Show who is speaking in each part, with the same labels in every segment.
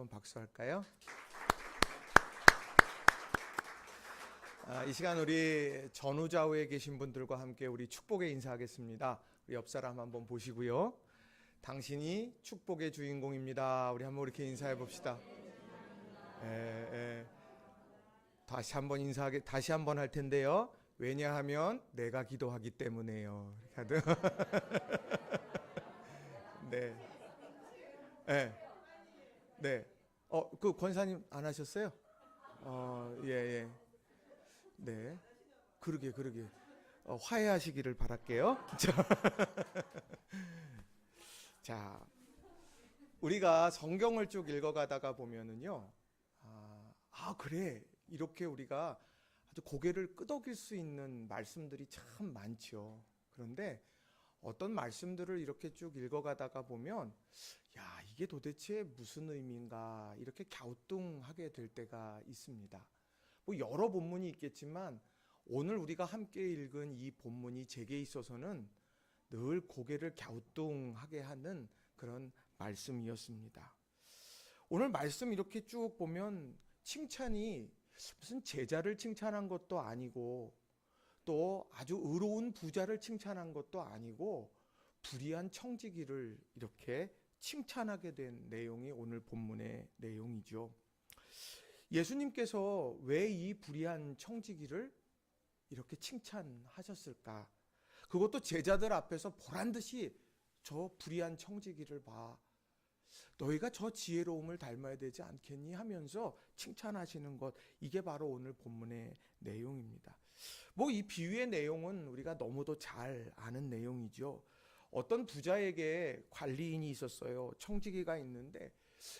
Speaker 1: 한번 박수할까요? 이 시간 우리 전후좌우에 계신 분들과 함께 우리 축복의 인사하겠습니다. 우리 옆 사람 한번 보시고요. 당신이 축복의 주인공입니다. 우리 한번 이렇게 인사해 봅시다. 다시 한번 할 텐데요. 왜냐하면 내가 기도하기 때문에요. 네. 네. 그 권사님 안 하셨어요? 예. 네. 그러게. 화해하시기를 바랄게요. 자, 우리가 성경을 쭉 읽어가다가 보면은요, 그래. 이렇게 우리가 아주 고개를 끄덕일 수 있는 말씀들이 참 많죠. 그런데 어떤 말씀들을 이렇게 쭉 읽어가다가 보면, 이게 도대체 무슨 의미인가, 이렇게 갸우뚱하게 될 때가 있습니다. 뭐 여러 본문이 있겠지만, 오늘 우리가 함께 읽은 이 본문이 제게 있어서는 늘 고개를 갸우뚱하게 하는 그런 말씀이었습니다. 오늘 말씀 이렇게 쭉 보면 칭찬이 무슨 제자를 칭찬한 것도 아니고 또 아주 의로운 부자를 칭찬한 것도 아니고 불의한 청지기를 이렇게 칭찬하게 된 내용이 오늘 본문의 내용이죠. 예수님께서 왜 이 불의한 청지기를 이렇게 칭찬하셨을까? 그것도 제자들 앞에서 보란듯이 저 불의한 청지기를 봐. 너희가 저 지혜로움을 닮아야 되지 않겠니? 하면서 칭찬하시는 것, 이게 바로 오늘 본문의 내용입니다. 뭐 이 비유의 내용은 우리가 너무도 잘 아는 내용이죠. 어떤 부자에게 관리인이 있었어요. 청지기가 있는데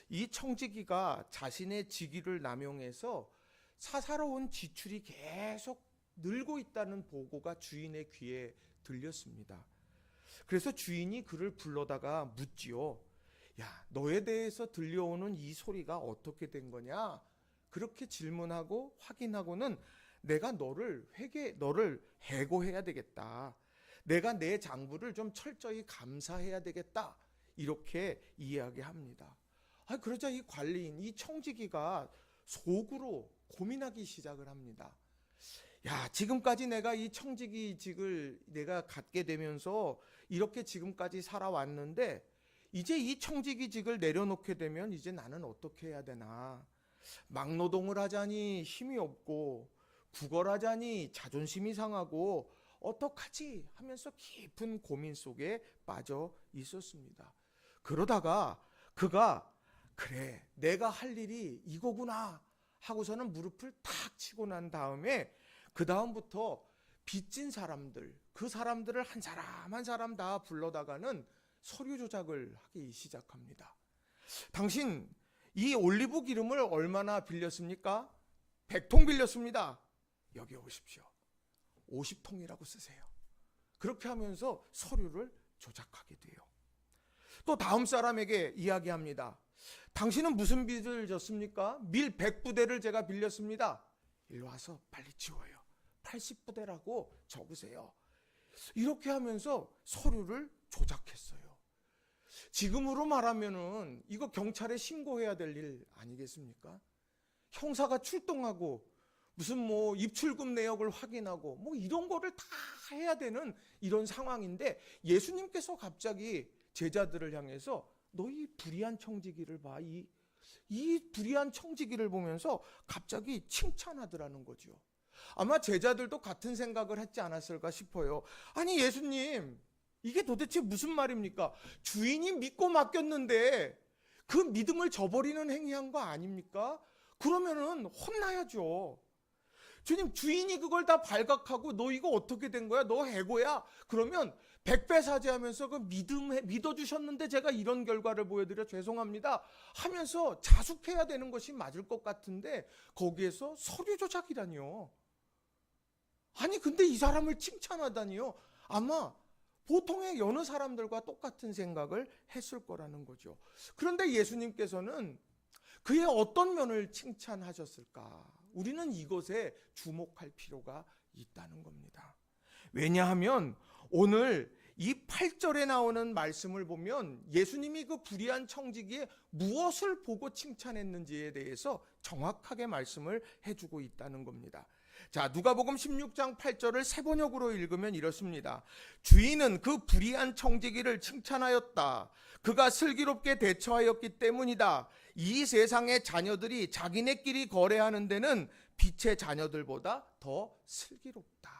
Speaker 1: 이 청지기가 자신의 직위를 남용해서 사사로운 지출이 계속 늘고 있다는 보고가 주인의 귀에 들렸습니다. 그래서 주인이 그를 불러다가 묻지요. 너에 대해서 들려오는 이 소리가 어떻게 된 거냐? 그렇게 질문하고 확인하고는 내가 너를 해고해야 되겠다. 내가 내 장부를 좀 철저히 감사해야 되겠다. 이렇게 이야기합니다. 그러자 이 관리인, 이 청지기가 속으로 고민하기 시작을 합니다. 지금까지 내가 이 청지기직을 내가 갖게 되면서 이렇게 지금까지 살아왔는데 이제 이 청지기직을 내려놓게 되면 이제 나는 어떻게 해야 되나? 막노동을 하자니 힘이 없고 구걸하자니 자존심이 상하고 어떡하지? 하면서 깊은 고민 속에 빠져 있었습니다. 그러다가 그가 그래, 내가 할 일이 이거구나 하고서는 무릎을 탁 치고 난 다음에 그 다음부터 빚진 사람들, 그 사람들을 한 사람 한 사람 다 불러다가는 서류 조작을 하기 시작합니다. 당신 이 올리브 기름을 얼마나 빌렸습니까? 100통 빌렸습니다. 여기 오십시오. 50통이라고 쓰세요. 그렇게 하면서 서류를 조작하게 돼요. 또 다음 사람에게 이야기합니다. 당신은 무슨 빚을 졌습니까? 밀 100부대를 제가 빌렸습니다. 일로 와서 빨리 지워요. 80부대라고 적으세요. 이렇게 하면서 서류를 조작했어요. 지금으로 말하면은 이거 경찰에 신고해야 될 일 아니겠습니까? 형사가 출동하고 무슨 입출금 내역을 확인하고 이런 거를 다 해야 되는 이런 상황인데 예수님께서 갑자기 제자들을 향해서 너희 불의한 청지기를 봐. 이 불의한 청지기를 보면서 갑자기 칭찬하더라는 거죠. 아마 제자들도 같은 생각을 했지 않았을까 싶어요. 아니 예수님, 이게 도대체 무슨 말입니까? 주인이 믿고 맡겼는데 그 믿음을 저버리는 행위한 거 아닙니까? 그러면은 혼나야죠. 주님, 주인이 그걸 다 발각하고 너 이거 어떻게 된 거야? 너 해고야? 그러면 100배 사죄하면서 그 믿어주셨는데 제가 이런 결과를 보여드려 죄송합니다 하면서 자숙해야 되는 것이 맞을 것 같은데 거기에서 서류 조작이라니요. 아니 근데 이 사람을 칭찬하다니요. 아마 보통의 여느 사람들과 똑같은 생각을 했을 거라는 거죠. 그런데 예수님께서는 그의 어떤 면을 칭찬하셨을까? 우리는 이것에 주목할 필요가 있다는 겁니다. 왜냐하면 오늘 이 8절에 나오는 말씀을 보면 예수님이 그 불의한 청지기에 무엇을 보고 칭찬했는지에 대해서 정확하게 말씀을 해주고 있다는 겁니다. 자, 누가복음 16장 8절을 세번역으로 읽으면 이렇습니다. 주인은 그 불의한 청지기를 칭찬하였다. 그가 슬기롭게 대처하였기 때문이다. 이 세상의 자녀들이 자기네끼리 거래하는 데는 빛의 자녀들보다 더 슬기롭다.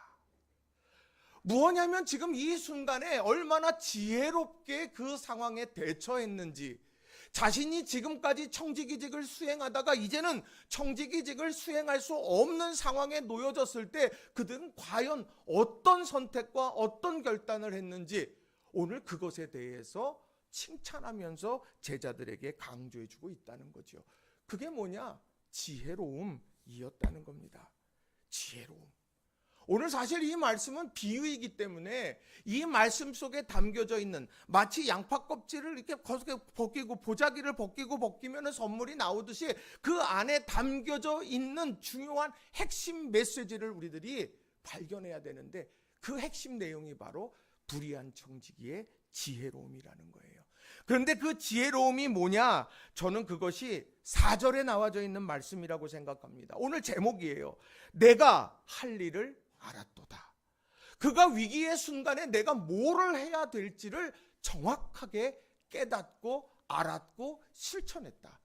Speaker 1: 무엇냐면 지금 이 순간에 얼마나 지혜롭게 그 상황에 대처했는지, 자신이 지금까지 청지기직을 수행하다가 이제는 청지기직을 수행할 수 없는 상황에 놓여졌을 때 그들은 과연 어떤 선택과 어떤 결단을 했는지 오늘 그것에 대해서 칭찬하면서 제자들에게 강조해주고 있다는 거죠. 그게 뭐냐? 지혜로움이었다는 겁니다. 지혜로움. 오늘 사실 이 말씀은 비유이기 때문에 이 말씀 속에 담겨져 있는, 마치 양파 껍질을 이렇게 벗기고 보자기를 벗기면 선물이 나오듯이 그 안에 담겨져 있는 중요한 핵심 메시지를 우리들이 발견해야 되는데, 그 핵심 내용이 바로 불의한 청지기의 지혜로움이라는 거예요. 그런데 그 지혜로움이 뭐냐? 저는 그것이 4절에 나와져 있는 말씀이라고 생각합니다. 오늘 제목이에요. 내가 할 일을 알았도다. 그가 위기의 순간에 내가 뭐를 해야 될지를 정확하게 깨닫고 알았고 실천했다.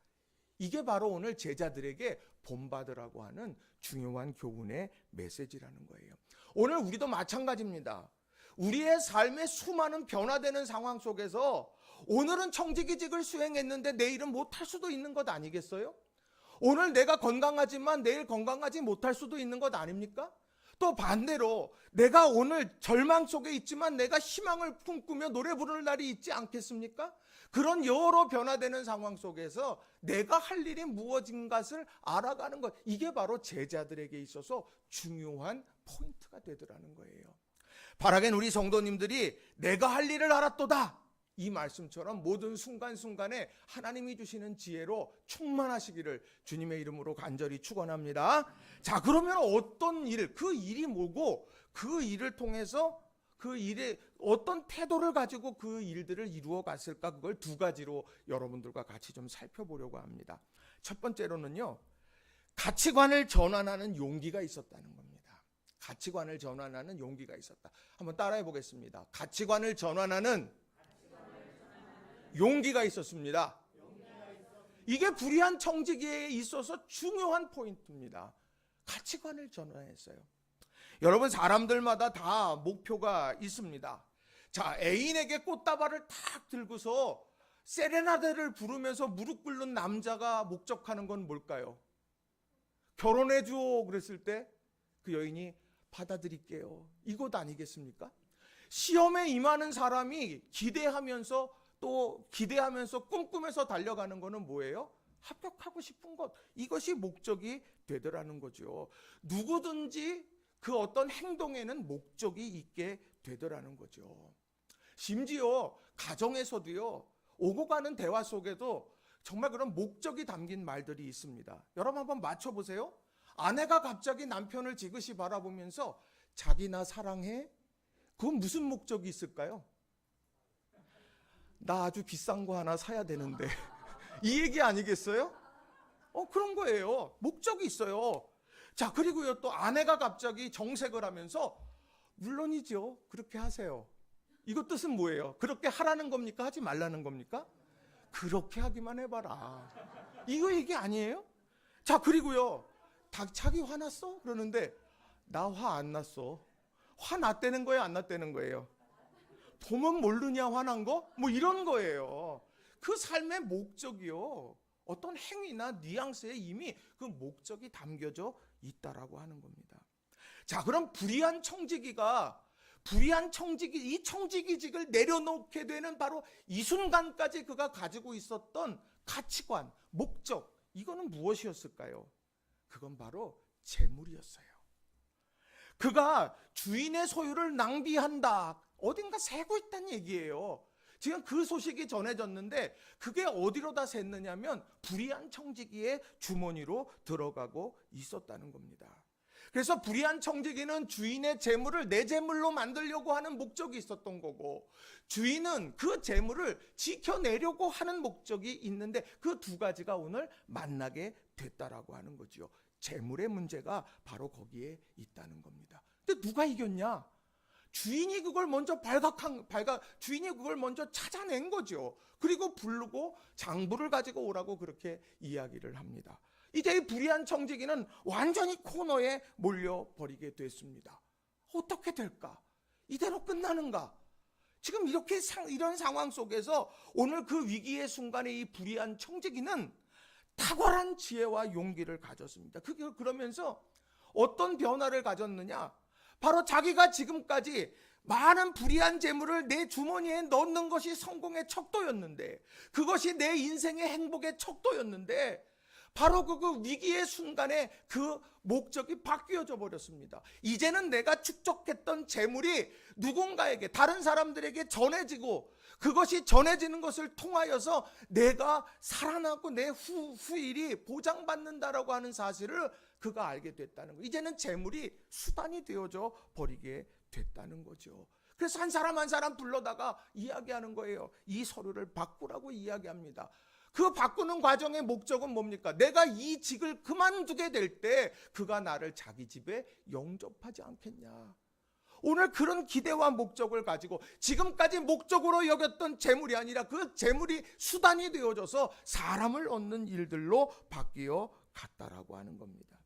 Speaker 1: 이게 바로 오늘 제자들에게 본받으라고 하는 중요한 교훈의 메시지라는 거예요. 오늘 우리도 마찬가지입니다. 우리의 삶의 수많은 변화되는 상황 속에서 오늘은 청지기직을 수행했는데 내일은 못할 수도 있는 것 아니겠어요? 오늘 내가 건강하지만 내일 건강하지 못할 수도 있는 것 아닙니까? 또 반대로 내가 오늘 절망 속에 있지만 내가 희망을 품꾸며 노래 부르는 날이 있지 않겠습니까? 그런 여러 변화되는 상황 속에서 내가 할 일이 무엇인 것을 알아가는 것, 이게 바로 제자들에게 있어서 중요한 포인트가 되더라는 거예요. 바라겐 우리 성도님들이 내가 할 일을 알았도다, 이 말씀처럼 모든 순간순간에 하나님이 주시는 지혜로 충만하시기를 주님의 이름으로 간절히 축원합니다. 자, 그러면 어떤 일, 그 일이 뭐고 그 일을 통해서 그 일에 어떤 태도를 가지고 그 일들을 이루어 갔을까, 그걸 두 가지로 여러분들과 같이 좀 살펴보려고 합니다. 첫 번째로는요, 가치관을 전환하는 용기가 있었다는 겁니다. 가치관을 전환하는 용기가 있었다. 한번 따라해 보겠습니다. 가치관을 전환하는 용기가 있었습니다. 이게 불의한 청지기에 있어서 중요한 포인트입니다. 가치관을 전환했어요. 여러분, 사람들마다 다 목표가 있습니다. 자, 애인에게 꽃다발을 탁 들고서 세레나데를 부르면서 무릎 꿇는 남자가 목적하는 건 뭘까요? 결혼해줘 그랬을 때 그 여인이 받아들일게요, 이것 아니겠습니까? 시험에 임하는 사람이 기대하면서 꿈꾸면서 달려가는 거는 뭐예요? 합격하고 싶은 것, 이것이 목적이 되더라는 거죠. 누구든지 그 어떤 행동에는 목적이 있게 되더라는 거죠. 심지어 가정에서도요, 오고 가는 대화 속에도 정말 그런 목적이 담긴 말들이 있습니다. 여러분 한번 맞춰보세요. 아내가 갑자기 남편을 지그시 바라보면서 자기 나 사랑해? 그건 무슨 목적이 있을까요? 나 아주 비싼 거 하나 사야 되는데 이 얘기 아니겠어요? 그런 거예요. 목적이 있어요. 자, 그리고요, 또 아내가 갑자기 정색을 하면서 물론이죠, 그렇게 하세요. 이거 뜻은 뭐예요? 그렇게 하라는 겁니까? 하지 말라는 겁니까? 그렇게 하기만 해봐라, 이거 얘기 아니에요? 자, 그리고요, 자기 화났어? 그러는데 나 화 안 났어. 화 났다는 거예요, 안 났다는 거예요? 보면 모르냐 화난 거? 뭐 이런 거예요. 그 삶의 목적이요, 어떤 행위나 뉘앙스에 이미 그 목적이 담겨져 있다라고 하는 겁니다. 자, 그럼 불의한 청지기, 이 청지기직을 내려놓게 되는 바로 이 순간까지 그가 가지고 있었던 가치관, 목적, 이거는 무엇이었을까요? 그건 바로 재물이었어요. 그가 주인의 소유를 낭비한다, 어딘가 새고 있다는 얘기예요. 지금 그 소식이 전해졌는데 그게 어디로 다 샜느냐면 불의한 청지기의 주머니로 들어가고 있었다는 겁니다. 그래서 불의한 청지기는 주인의 재물을 내 재물로 만들려고 하는 목적이 있었던 거고, 주인은 그 재물을 지켜내려고 하는 목적이 있는데, 그 두 가지가 오늘 만나게 됐다라고 하는 거죠. 재물의 문제가 바로 거기에 있다는 겁니다. 근데 누가 이겼냐? 주인이 그걸 먼저 주인이 그걸 먼저 찾아낸 거죠. 그리고 부르고 장부를 가지고 오라고 그렇게 이야기를 합니다. 이제 이 불의한 청지기는 완전히 코너에 몰려버리게 됐습니다. 어떻게 될까? 이대로 끝나는가? 지금 이런 상황 속에서 오늘 그 위기의 순간에 이 불의한 청지기는 탁월한 지혜와 용기를 가졌습니다. 그러면서 어떤 변화를 가졌느냐? 바로 자기가 지금까지 많은 불의한 재물을 내 주머니에 넣는 것이 성공의 척도였는데, 그것이 내 인생의 행복의 척도였는데, 바로 그 위기의 순간에 그 목적이 바뀌어져 버렸습니다. 이제는 내가 축적했던 재물이 누군가에게, 다른 사람들에게 전해지고, 그것이 전해지는 것을 통하여서 내가 살아나고 내 후일이 보장받는다라고 하는 사실을 그가 알게 됐다는 거예요. 이제는 재물이 수단이 되어져 버리게 됐다는 거죠. 그래서 한 사람 한 사람 불러다가 이야기하는 거예요. 이 서류를 바꾸라고 이야기합니다. 그 바꾸는 과정의 목적은 뭡니까? 내가 이 직을 그만두게 될 때 그가 나를 자기 집에 영접하지 않겠냐. 오늘 그런 기대와 목적을 가지고 지금까지 목적으로 여겼던 재물이 아니라 그 재물이 수단이 되어져서 사람을 얻는 일들로 바뀌어 갔다라고 하는 겁니다.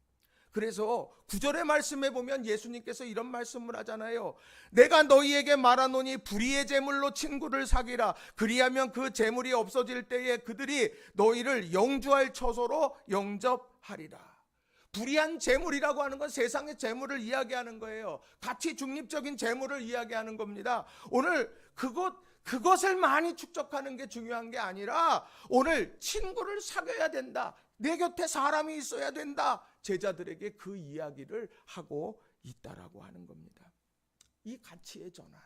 Speaker 1: 그래서 9절의 말씀에 보면 예수님께서 이런 말씀을 하잖아요. 내가 너희에게 말하노니 불의의 재물로 친구를 사귀라. 그리하면 그 재물이 없어질 때에 그들이 너희를 영주할 처소로 영접하리라. 불의한 재물이라고 하는 건 세상의 재물을 이야기하는 거예요. 가치 중립적인 재물을 이야기하는 겁니다. 오늘 그것을 많이 축적하는 게 중요한 게 아니라 오늘 친구를 사귀어야 된다. 내 곁에 사람이 있어야 된다. 제자들에게 그 이야기를 하고 있다라고 하는 겁니다. 이 가치의 전환.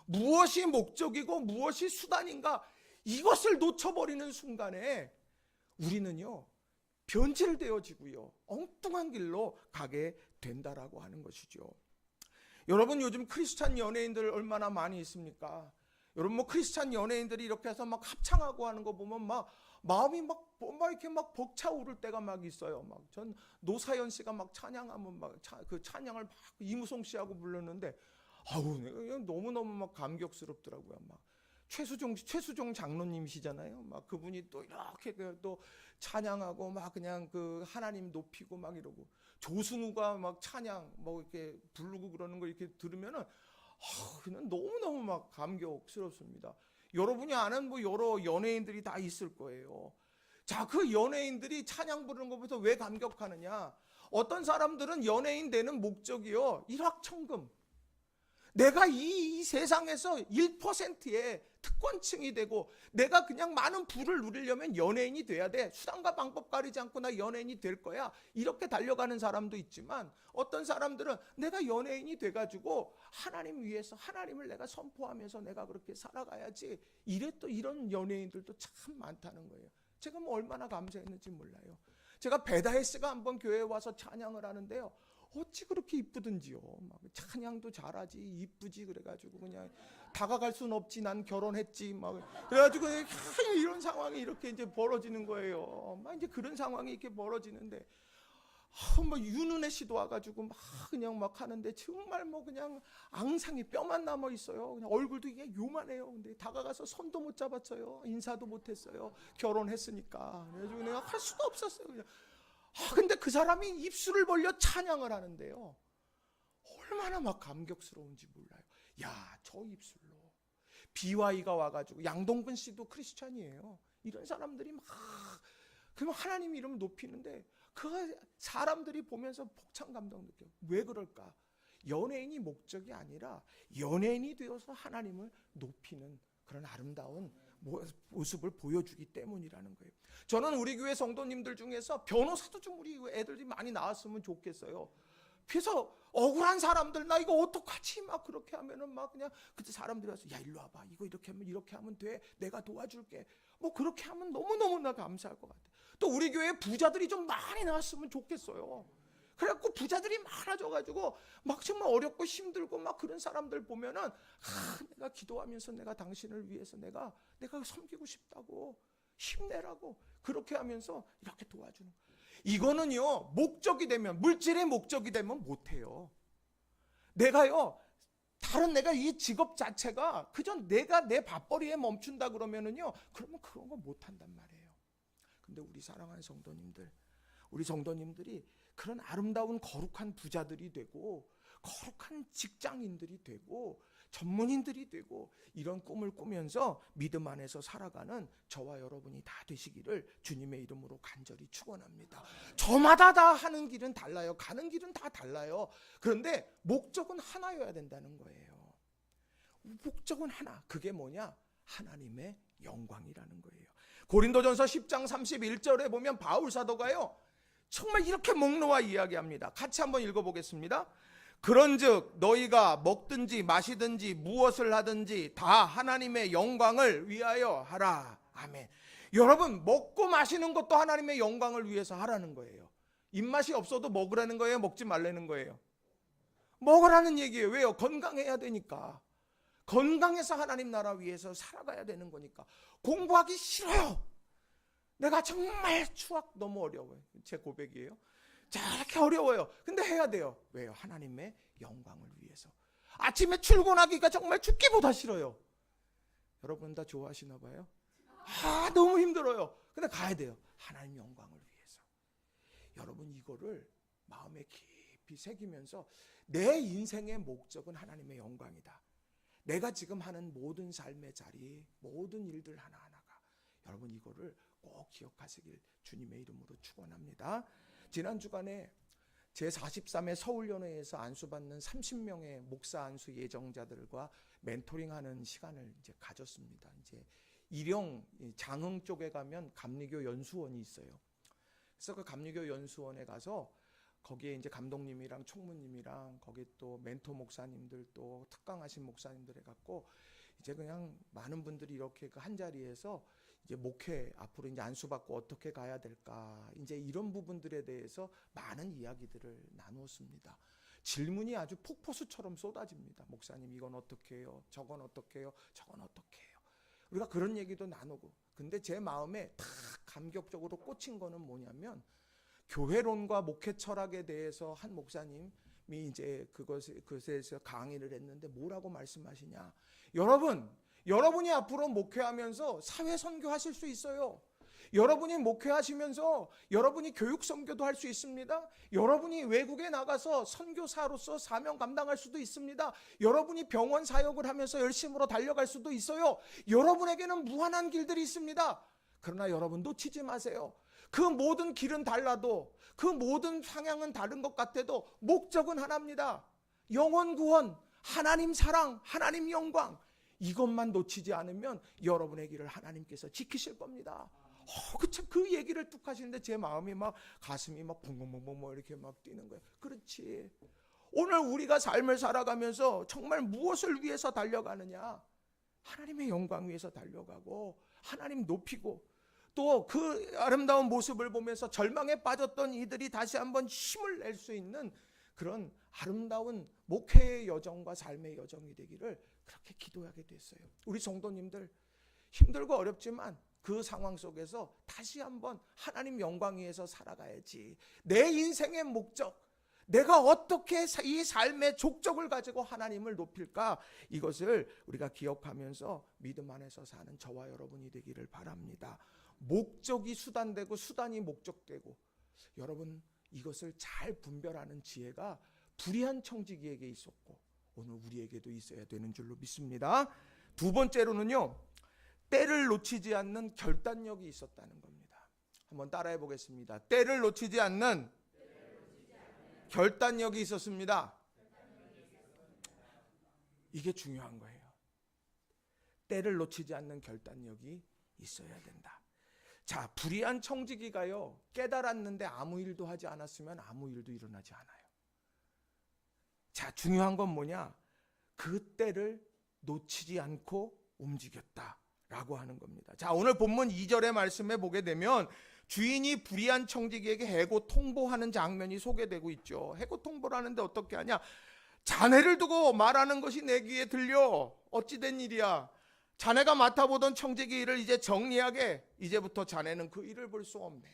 Speaker 1: 무엇이 목적이고 무엇이 수단인가, 이것을 놓쳐버리는 순간에 우리는요, 변질되어지고요, 엉뚱한 길로 가게 된다라고 하는 것이죠. 여러분, 요즘 크리스찬 연예인들 얼마나 많이 있습니까? 여러분, 크리스찬 연예인들이 이렇게 해서 막 합창하고 하는 거 보면 마음이 막 이렇게 막 벅차오를 때가 막 있어요. 전 노사연 씨가 막 찬양하면 그 찬양을 막 이무송 씨하고 불렀는데, 너무너무 막 감격스럽더라고요. 최수종 장로님이시잖아요. 그분이 또 이렇게 또 찬양하고 그냥 그 하나님 높이고 이러고, 조승우가 찬양 이렇게 부르고 그러는 거 이렇게 들으면은 그냥 너무너무 감격스럽습니다. 여러분이 아는 여러 연예인들이 다 있을 거예요. 자, 그 연예인들이 찬양 부르는 것부터 왜 감격하느냐? 어떤 사람들은 연예인 되는 목적이요, 일확천금. 내가 이 세상에서 1%의 특권층이 되고 내가 그냥 많은 부를 누리려면 연예인이 돼야 돼. 수단과 방법 가리지 않고 나 연예인이 될 거야. 이렇게 달려가는 사람도 있지만, 어떤 사람들은 내가 연예인이 돼가지고 하나님 위해서 하나님을 내가 선포하면서 내가 그렇게 살아가야지. 이런 연예인들도 참 많다는 거예요. 제가 얼마나 감사했는지 몰라요. 제가 베다혜 씨가 한번 교회에 와서 찬양을 하는데요, 어찌 그렇게 이쁘든지요. 찬양도 잘하지, 이쁘지, 그래가지고 그냥 다가갈 순 없지, 난 결혼했지, 그래가지고 이런 상황이 이렇게 이제 벌어지는 거예요. 이제 그런 상황이 이렇게 벌어지는데, 윤은혜 씨도 와가지고 그냥 하는데 정말 그냥 앙상이 뼈만 남아 있어요. 그냥 얼굴도 이게 요만해요. 근데 다가가서 손도 못 잡았어요. 인사도 못 했어요. 결혼했으니까. 그래가지고 내가 할 수가 없었어요. 그냥. 근데 그 사람이 입술을 벌려 찬양을 하는데요, 얼마나 감격스러운지 몰라요. 야, 저 입술로 BY가 와가지고, 양동근 씨도 크리스찬이에요. 이런 사람들이 그러면 하나님 이름 높이는데 그 사람들이 보면서 벅찬 감동 느껴요. 왜 그럴까? 연예인이 목적이 아니라 연예인이 되어서 하나님을 높이는 그런 아름다운 모습을 보여주기 때문이라는 거예요. 저는 우리 교회 성도님들 중에서 변호사도 좀 우리 애들이 많이 나왔으면 좋겠어요. 그래서 억울한 사람들, 나 이거 어떡하지? 그렇게 하면은 그냥 그때 사람들이 와서, 야, 일로 와봐. 이렇게 하면 돼. 내가 도와줄게. 그렇게 하면 너무너무나 감사할 것 같아요. 또 우리 교회에 부자들이 좀 많이 나왔으면 좋겠어요. 그래갖고 부자들이 많아져가지고 막 정말 어렵고 힘들고 막 그런 사람들 보면은 내가 기도하면서 내가 당신을 위해서 내가 섬기고 싶다고 힘내라고 그렇게 하면서 이렇게 도와주는 거예요. 이거는요 목적이 되면 물질의 목적이 되면 못해요. 내가요 다른 내가 이 직업 자체가 그저 내가 내 밥벌이에 멈춘다 그러면은요 그러면 그런 거 못한단 말이에요. 근데 우리 사랑하는 성도님들, 우리 성도님들이 그런 아름다운 거룩한 부자들이 되고 거룩한 직장인들이 되고 전문인들이 되고 이런 꿈을 꾸면서 믿음 안에서 살아가는 저와 여러분이 다 되시기를 주님의 이름으로 간절히 축원합니다. 저마다 다 하는 길은 달라요. 가는 길은 다 달라요. 그런데 목적은 하나여야 된다는 거예요. 목적은 하나. 그게 뭐냐? 하나님의 영광이라는 거예요. 고린도전서 10장 31절에 보면 바울 사도가요 정말 이렇게 목놓아 이야기합니다. 같이 한번 읽어보겠습니다. 그런즉 너희가 먹든지 마시든지 무엇을 하든지 다 하나님의 영광을 위하여 하라. 아멘. 여러분 먹고 마시는 것도 하나님의 영광을 위해서 하라는 거예요. 입맛이 없어도 먹으라는 거예요? 먹지 말라는 거예요? 먹으라는 얘기예요. 왜요? 건강해야 되니까. 건강해서 하나님 나라 위해서 살아가야 되는 거니까. 공부하기 싫어요. 내가 정말 추악 너무 어려워요. 제 고백이에요. 저렇게 어려워요. 근데 해야 돼요. 왜요? 하나님의 영광을 위해서. 아침에 출근하기가 정말 죽기보다 싫어요. 여러분 다 좋아하시나 봐요? 너무 힘들어요. 근데 가야 돼요. 하나님 영광을 위해서. 여러분 이거를 마음에 깊이 새기면서 내 인생의 목적은 하나님의 영광이다. 내가 지금 하는 모든 삶의 자리, 모든 일들 하나하나가 여러분 이거를 꼭 기억하시길 주님의 이름으로 축원합니다. 지난 주간에 제43회 서울연회에서 안수받는 30명의 목사 안수 예정자들과 멘토링하는 시간을 이제 가졌습니다. 이제 일영 장흥 쪽에 가면 감리교 연수원이 있어요. 그래서 그 감리교 연수원에 가서 거기에 이제 감독님이랑 총무님이랑 거기 또 멘토 목사님들 또 특강하신 목사님들 해갖고 이제 그냥 많은 분들이 이렇게 그 한 자리에서 이제 목회 앞으로 이제 안수받고 어떻게 가야 될까 이제 이런 부분들에 대해서 많은 이야기들을 나누었습니다. 질문이 아주 폭포수처럼 쏟아집니다. 목사님 이건 어떻게 해요? 저건 어떻게 해요? 저건 어떻게 해요? 우리가 그런 얘기도 나누고 근데 제 마음에 딱 감격적으로 꽂힌 거는 뭐냐면 교회론과 목회 철학에 대해서 한 목사님이 이제 그것에서 강의를 했는데 뭐라고 말씀하시냐? 여러분이 앞으로 목회하면서 사회 선교하실 수 있어요. 여러분이 목회하시면서 여러분이 교육 선교도 할 수 있습니다. 여러분이 외국에 나가서 선교사로서 사명 감당할 수도 있습니다. 여러분이 병원 사역을 하면서 열심으로 달려갈 수도 있어요. 여러분에게는 무한한 길들이 있습니다. 그러나 여러분 놓치지 마세요. 그 모든 길은 달라도 그 모든 방향은 다른 것 같아도 목적은 하나입니다. 영혼 구원, 하나님 사랑, 하나님 영광 이것만 놓치지 않으면 여러분의 길을 하나님께서 지키실 겁니다. 그 얘기를 뚝 하시는데 제 마음이 막 가슴이 막 붕붕붕붕 이렇게 막 뛰는 거예요. 그렇지. 오늘 우리가 삶을 살아가면서 정말 무엇을 위해서 달려가느냐? 하나님의 영광 위해서 달려가고 하나님 높이고 또 그 아름다운 모습을 보면서 절망에 빠졌던 이들이 다시 한번 힘을 낼 수 있는 그런 아름다운 목회의 여정과 삶의 여정이 되기를 그렇게 기도하게 됐어요. 우리 성도님들 힘들고 어렵지만 그 상황 속에서 다시 한번 하나님 영광 위에서 살아가야지. 내 인생의 목적, 내가 어떻게 이 삶의 족적을 가지고 하나님을 높일까? 이것을 우리가 기억하면서 믿음 안에서 사는 저와 여러분이 되기를 바랍니다. 목적이 수단되고 수단이 목적되고 여러분 이것을 잘 분별하는 지혜가 불의한 청지기에게 있었고 오늘 우리에게도 있어야 되는 줄로 믿습니다. 두 번째로는요. 때를 놓치지 않는 결단력이 있었다는 겁니다. 한번 따라해 보겠습니다. 때를 놓치지 않는 결단력이 있었습니다. 이게 중요한 거예요. 때를 놓치지 않는 결단력이 있어야 된다. 자, 불의한 청지기가요. 깨달았는데 아무 일도 하지 않았으면 아무 일도 일어나지 않아요. 자, 중요한 건 뭐냐? 그 때를 놓치지 않고 움직였다라고 하는 겁니다. 자, 오늘 본문 2절의 말씀에 보게 되면 주인이 불의한 청지기에게 해고 통보하는 장면이 소개되고 있죠. 해고 통보를 하는데 어떻게 하냐? 자네를 두고 말하는 것이 내 귀에 들려. 어찌된 일이야? 자네가 맡아보던 청지기 일을 이제 정리하게. 이제부터 자네는 그 일을 볼 수 없네.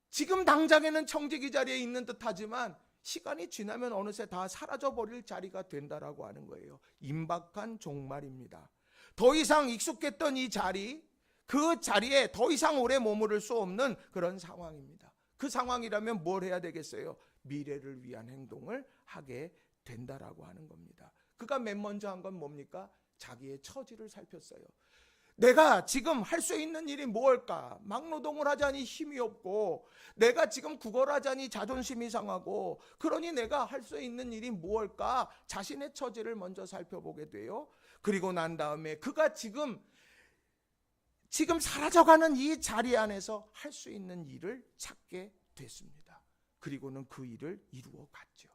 Speaker 1: 지금 당장에는 청지기 자리에 있는 듯하지만 시간이 지나면 어느새 다 사라져버릴 자리가 된다라고 하는 거예요. 임박한 종말입니다. 더 이상 익숙했던 이 자리, 그 자리에 더 이상 오래 머무를 수 없는 그런 상황입니다. 그 상황이라면 뭘 해야 되겠어요? 미래를 위한 행동을 하게 된다라고 하는 겁니다. 그가 맨 먼저 한 건 뭡니까? 자기의 처지를 살폈어요. 내가 지금 할 수 있는 일이 무엇일까? 막노동을 하자니 힘이 없고, 내가 지금 구걸 하자니 자존심이 상하고, 그러니 내가 할 수 있는 일이 무엇일까? 자신의 처지를 먼저 살펴보게 돼요. 그리고 난 다음에 그가 지금 사라져가는 이 자리 안에서 할 수 있는 일을 찾게 됐습니다. 그리고는 그 일을 이루어 갔죠.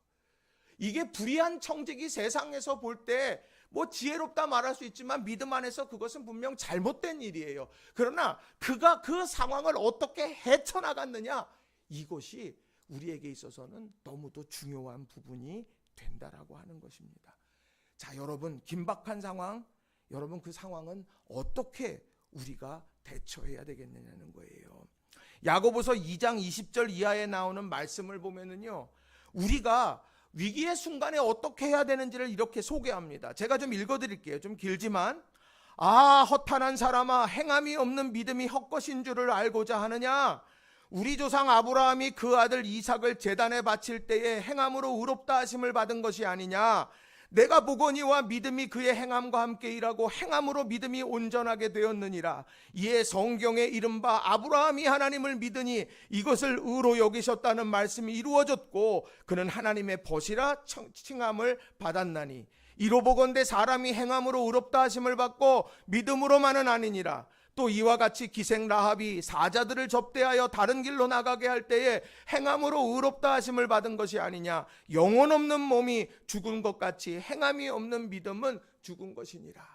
Speaker 1: 이게 불의한 청지기 세상에서 볼 때 뭐 지혜롭다 말할 수 있지만 믿음 안에서 그것은 분명 잘못된 일이에요. 그러나 그가 그 상황을 어떻게 헤쳐나갔느냐, 이것이 우리에게 있어서는 너무도 중요한 부분이 된다라고 하는 것입니다. 자, 여러분, 긴박한 상황, 여러분 그 상황은 어떻게 우리가 대처해야 되겠느냐는 거예요. 야고보서 2장 20절 이하에 나오는 말씀을 보면은요, 우리가 위기의 순간에 어떻게 해야 되는지를 이렇게 소개합니다. 제가 좀 읽어드릴게요. 좀 길지만, 허탄한 사람아, 행함이 없는 믿음이 헛것인 줄을 알고자 하느냐? 우리 조상 아브라함이 그 아들 이삭을 제단에 바칠 때에 행함으로 의롭다 하심을 받은 것이 아니냐? 내가 보거니와 믿음이 그의 행함과 함께 일하고 행함으로 믿음이 온전하게 되었느니라. 이에 성경에 이른바 아브라함이 하나님을 믿으니 이것을 의로 여기셨다는 말씀이 이루어졌고 그는 하나님의 벗이라 칭함을 받았나니 이로 보건대 사람이 행함으로 의롭다 하심을 받고 믿음으로만은 아니니라. 또 이와 같이 기생 라합이 사자들을 접대하여 다른 길로 나가게 할 때에 행함으로 의롭다 하심을 받은 것이 아니냐. 영혼 없는 몸이 죽은 것 같이 행함이 없는 믿음은 죽은 것이니라.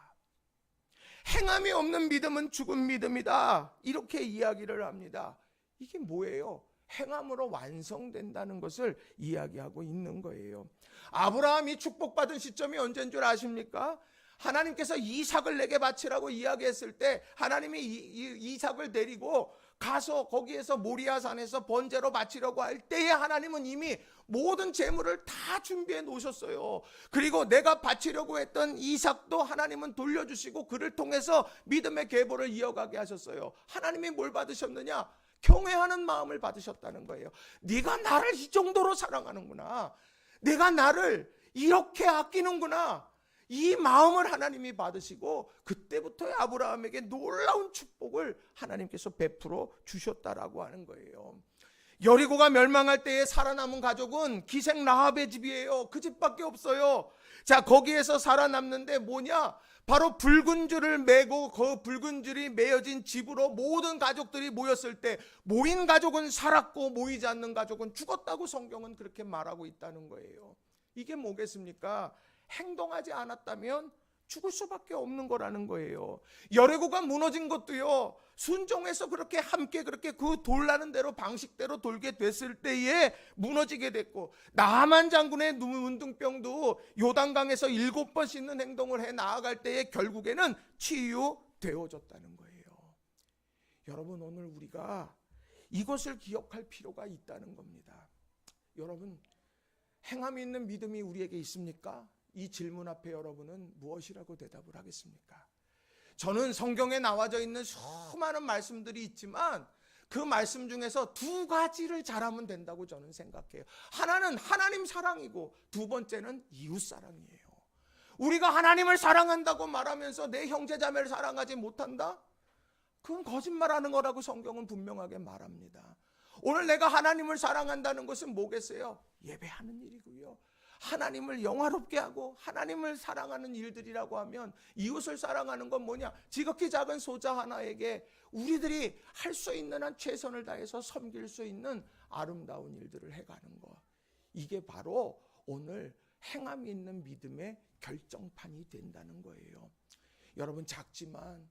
Speaker 1: 행함이 없는 믿음은 죽은 믿음이다, 이렇게 이야기를 합니다. 이게 뭐예요? 행함으로 완성된다는 것을 이야기하고 있는 거예요. 아브라함이 축복받은 시점이 언제인 줄 아십니까? 하나님께서 이삭을 내게 바치라고 이야기했을 때 하나님이 이삭을 데리고 가서 거기에서 모리아 산에서 번제로 바치려고 할 때에 하나님은 이미 모든 재물을 다 준비해 놓으셨어요. 그리고 내가 바치려고 했던 이삭도 하나님은 돌려주시고 그를 통해서 믿음의 계보를 이어가게 하셨어요. 하나님이 뭘 받으셨느냐? 경외하는 마음을 받으셨다는 거예요. 네가 나를 이 정도로 사랑하는구나, 내가 나를 이렇게 아끼는구나, 이 마음을 하나님이 받으시고 그때부터 아브라함에게 놀라운 축복을 하나님께서 베풀어 주셨다라고 하는 거예요. 여리고가 멸망할 때에 살아남은 가족은 기생 라합의 집이에요. 그 집밖에 없어요. 자, 거기에서 살아남는데 뭐냐? 바로 붉은 줄을 메고 그 붉은 줄이 메어진 집으로 모든 가족들이 모였을 때 모인 가족은 살았고 모이지 않는 가족은 죽었다고 성경은 그렇게 말하고 있다는 거예요. 이게 뭐겠습니까? 행동하지 않았다면 죽을 수밖에 없는 거라는 거예요. 여리고가 무너진 것도요, 순종해서 그렇게 함께 그렇게 그 돌라는 대로 방식대로 돌게 됐을 때에 무너지게 됐고, 나만 장군의 문둥병도 요단강에서 7번 씻는 행동을 해 나아갈 때에 결국에는 치유되어졌다는 거예요. 여러분, 오늘 우리가 이것을 기억할 필요가 있다는 겁니다. 여러분, 행함이 있는 믿음이 우리에게 있습니까? 이 질문 앞에 여러분은 무엇이라고 대답을 하겠습니까? 저는 성경에 나와져 있는 수많은 말씀들이 있지만 그 말씀 중에서 2가지를 잘하면 된다고 저는 생각해요. 하나는 하나님 사랑이고 두 번째는 이웃 사랑이에요. 우리가 하나님을 사랑한다고 말하면서 내 형제자매를 사랑하지 못한다? 그건 거짓말하는 거라고 성경은 분명하게 말합니다. 오늘 내가 하나님을 사랑한다는 것은 뭐겠어요? 예배하는 일이고요, 하나님을 영화롭게 하고 하나님을 사랑하는 일들이라고 하면 이웃을 사랑하는 건 뭐냐? 지극히 작은 소자 하나에게 우리들이 할 수 있는 한 최선을 다해서 섬길 수 있는 아름다운 일들을 해가는 것. 이게 바로 오늘 행함이 있는 믿음의 결정판이 된다는 거예요. 여러분, 작지만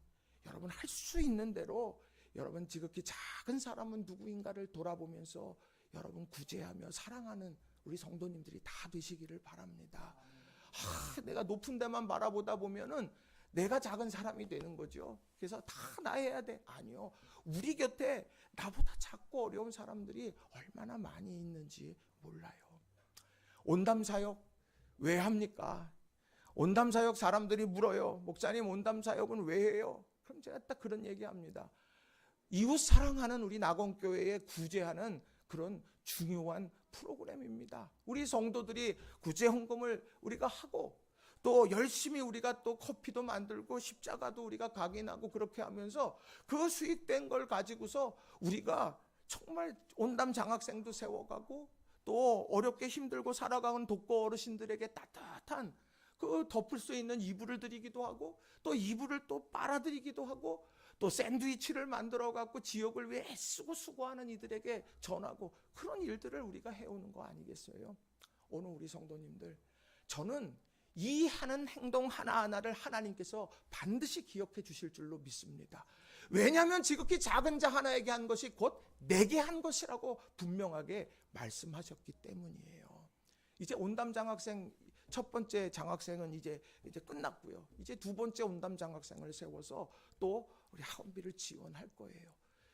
Speaker 1: 여러분 할 수 있는 대로 여러분 지극히 작은 사람은 누구인가를 돌아보면서 여러분 구제하며 사랑하는 우리 성도님들이 다 되시기를 바랍니다. 내가 높은 데만 바라보다 보면은 내가 작은 사람이 되는 거죠. 그래서 다 나 해야 돼. 아니요. 우리 곁에 나보다 작고 어려운 사람들이 얼마나 많이 있는지 몰라요. 온담사역 왜 합니까? 온담사역 사람들이 물어요. 목사님 온담사역은 왜 해요? 그럼 제가 딱 그런 얘기합니다. 이웃 사랑하는 우리 낙원교회에 구제하는 그런 중요한 프로그램입니다. 우리 성도들이 구제 헌금을 우리가 하고 또 열심히 우리가 또 커피도 만들고 십자가도 우리가 각인하고 그렇게 하면서 그 수익된 걸 가지고서 우리가 정말 온담 장학생도 세워가고 또 어렵게 힘들고 살아가는 독거 어르신들에게 따뜻한 그 덮을 수 있는 이불을 드리기도 하고 또 이불을 또 빨아드리기도 하고 또 샌드위치를 만들어 갖고 지역을 위해 애쓰고 수고하는 이들에게 전하고 그런 일들을 우리가 해오는 거 아니겠어요? 오늘 우리 성도님들, 저는 이 하는 행동 하나하나를 하나님께서 반드시 기억해 주실 줄로 믿습니다. 왜냐하면 지극히 작은 자 하나에게 한 것이 곧 내게 한 것이라고 분명하게 말씀하셨기 때문이에요. 이제 온담 장학생 첫 번째 장학생은 이제 끝났고요. 이제 두 번째 온담 장학생을 세워서 또 우리 학원비를 지원할 거예요.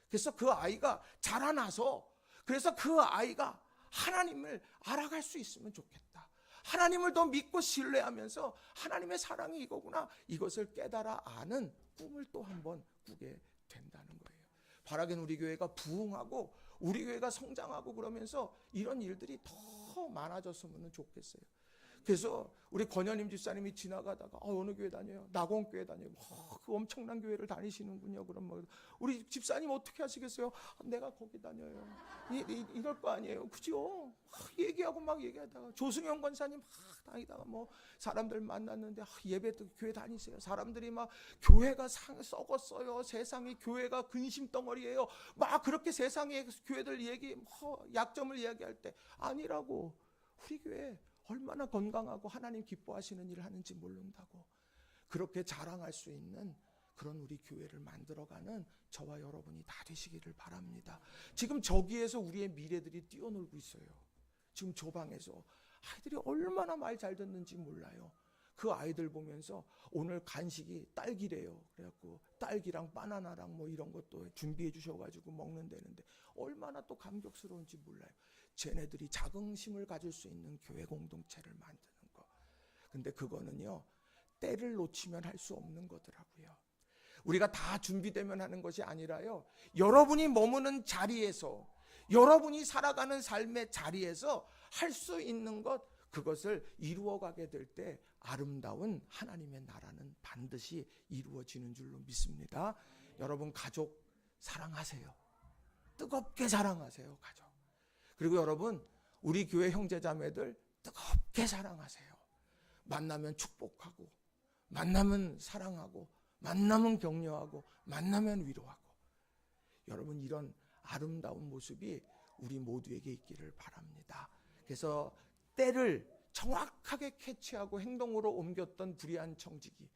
Speaker 1: 그래서 그 아이가 자라나서 그래서 그 아이가 하나님을 알아갈 수 있으면 좋겠다. 하나님을 더 믿고 신뢰하면서 하나님의 사랑이 이거구나. 이것을 깨달아 아는 꿈을 또 한번 꾸게 된다는 거예요. 바라긴 우리 교회가 부흥하고 우리 교회가 성장하고 그러면서 이런 일들이 더 많아졌으면 좋겠어요. 그래서 우리 권현임 집사님이 지나가다가 어느 교회 다녀요? 낙원교회 다녀요. 그 엄청난 교회를 다니시는군요. 그럼 우리 집사님 어떻게 하시겠어요? 내가 거기 다녀요. 이럴 거 아니에요. 그죠? 얘기하고 막 얘기하다가 조승현 권사님 다니다가 사람들 만났는데 예배 교회 다니세요. 사람들이 막 교회가 썩었어요. 세상에 교회가 근심 덩어리예요. 막 그렇게 세상의 교회들 약점을 이야기할 때 아니라고. 우리 교회 얼마나 건강하고 하나님 기뻐하시는 일을 하는지 모른다고. 그렇게 자랑할 수 있는 그런 우리 교회를 만들어가는 저와 여러분이 다 되시기를 바랍니다. 지금 저기에서 우리의 미래들이 뛰어놀고 있어요. 지금 저 방에서 아이들이 얼마나 말 잘 듣는지 몰라요. 그 아이들 보면서 오늘 간식이 딸기래요. 그래갖고 딸기랑 바나나랑 이런 것도 준비해 주셔가지고 먹는다는데 얼마나 또 감격스러운지 몰라요. 쟤네들이 자긍심을 가질 수 있는 교회 공동체를 만드는 거. 근데 그거는요, 때를 놓치면 할 수 없는 거더라고요. 우리가 다 준비되면 하는 것이 아니라요, 여러분이 머무는 자리에서, 여러분이 살아가는 삶의 자리에서 할 수 있는 것, 그것을 이루어가게 될 때 아름다운 하나님의 나라는 반드시 이루어지는 줄로 믿습니다. 여러분 가족 사랑하세요. 뜨겁게 사랑하세요, 가족. 그리고 여러분 우리 교회 형제자매들 뜨겁게 사랑하세요. 만나면 축복하고 만나면 사랑하고 만나면 격려하고 만나면 위로하고. 여러분 이런 아름다운 모습이 우리 모두에게 있기를 바랍니다. 그래서 때를 정확하게 캐치하고 행동으로 옮겼던 불의한 청지기,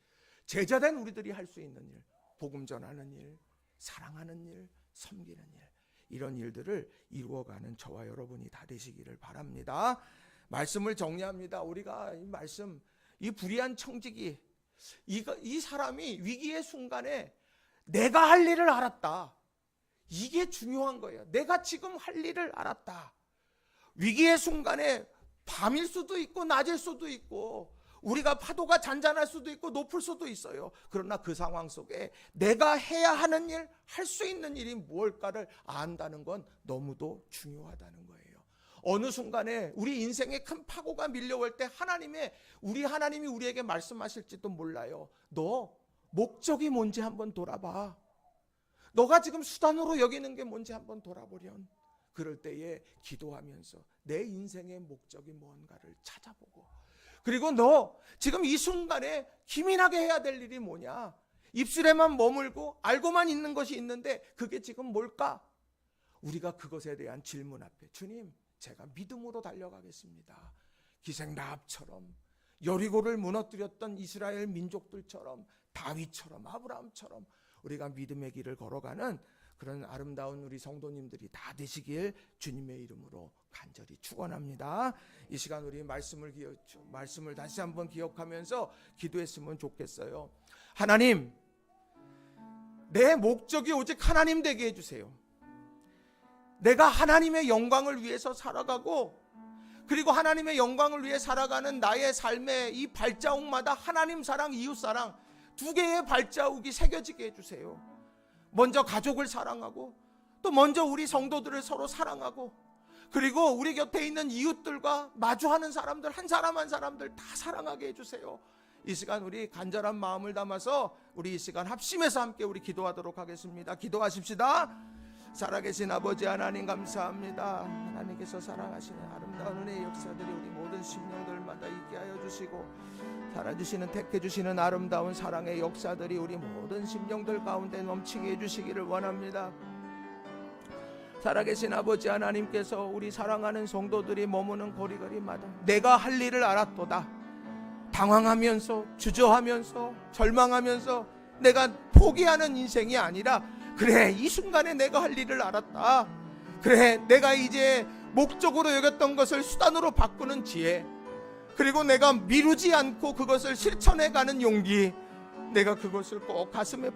Speaker 1: 제자된 우리들이 할 수 있는 일, 복음 전하는 일, 사랑하는 일, 섬기는 일, 이런 일들을 이루어가는 저와 여러분이 다 되시기를 바랍니다. 말씀을 정리합니다. 우리가 이 말씀, 이 불의한 청지기, 이 사람이 위기의 순간에 내가 할 일을 알았다. 이게 중요한 거예요. 내가 지금 할 일을 알았다. 위기의 순간에 밤일 수도 있고 낮일 수도 있고 우리가 파도가 잔잔할 수도 있고 높을 수도 있어요. 그러나 그 상황 속에 내가 해야 하는 일, 할 수 있는 일이 무엇일까를 안다는 건 너무도 중요하다는 거예요. 어느 순간에 우리 인생에 큰 파고가 밀려올 때 하나님이 우리에게 말씀하실지도 몰라요. 너 목적이 뭔지 한번 돌아봐. 너가 지금 수단으로 여기는 게 뭔지 한번 돌아보련. 그럴 때에 기도하면서 내 인생의 목적이 뭔가를 찾아보고, 그리고 너 지금 이 순간에 기민하게 해야 될 일이 뭐냐? 입술에만 머물고 알고만 있는 것이 있는데 그게 지금 뭘까? 우리가 그것에 대한 질문 앞에 주님, 제가 믿음으로 달려가겠습니다. 기생라합처럼, 여리고를 무너뜨렸던 이스라엘 민족들처럼, 다윗처럼, 아브라함처럼 우리가 믿음의 길을 걸어가는 그런 아름다운 우리 성도님들이 다 되시길 주님의 이름으로 간절히 축원합니다. 이 시간 우리 말씀을 다시 한번 기억하면서 기도했으면 좋겠어요. 하나님, 내 목적이 오직 하나님 되게 해주세요. 내가 하나님의 영광을 위해서 살아가고, 그리고 하나님의 영광을 위해 살아가는 나의 삶의 이 발자국마다 하나님 사랑, 이웃 사랑 두 개의 발자국이 새겨지게 해주세요. 먼저 가족을 사랑하고, 또 먼저 우리 성도들을 서로 사랑하고, 그리고 우리 곁에 있는 이웃들과 마주하는 사람들 한 사람 한 사람들 다 사랑하게 해주세요. 이 시간 우리 간절한 마음을 담아서 우리 이 시간 합심해서 함께 우리 기도하도록 하겠습니다. 기도하십시다. 살아계신 아버지 하나님, 감사합니다. 하나님께서 사랑하시는 아름다운 은혜의 역사들이 우리 모든 심령들마다 있게 하여 주시고, 살아주시는 택해주시는 아름다운 사랑의 역사들이 우리 모든 심령들 가운데 넘치게 해주시기를 원합니다. 살아계신 아버지 하나님께서 우리 사랑하는 성도들이 머무는 거리거리마다 내가 할 일을 알았도다, 당황하면서 주저하면서 절망하면서 내가 포기하는 인생이 아니라, 그래 이 순간에 내가 할 일을 알았다, 그래 내가 이제 목적으로 여겼던 것을 수단으로 바꾸는 지혜, 그리고 내가 미루지 않고 그것을 실천해가는 용기, 내가 그것을 꼭 가슴에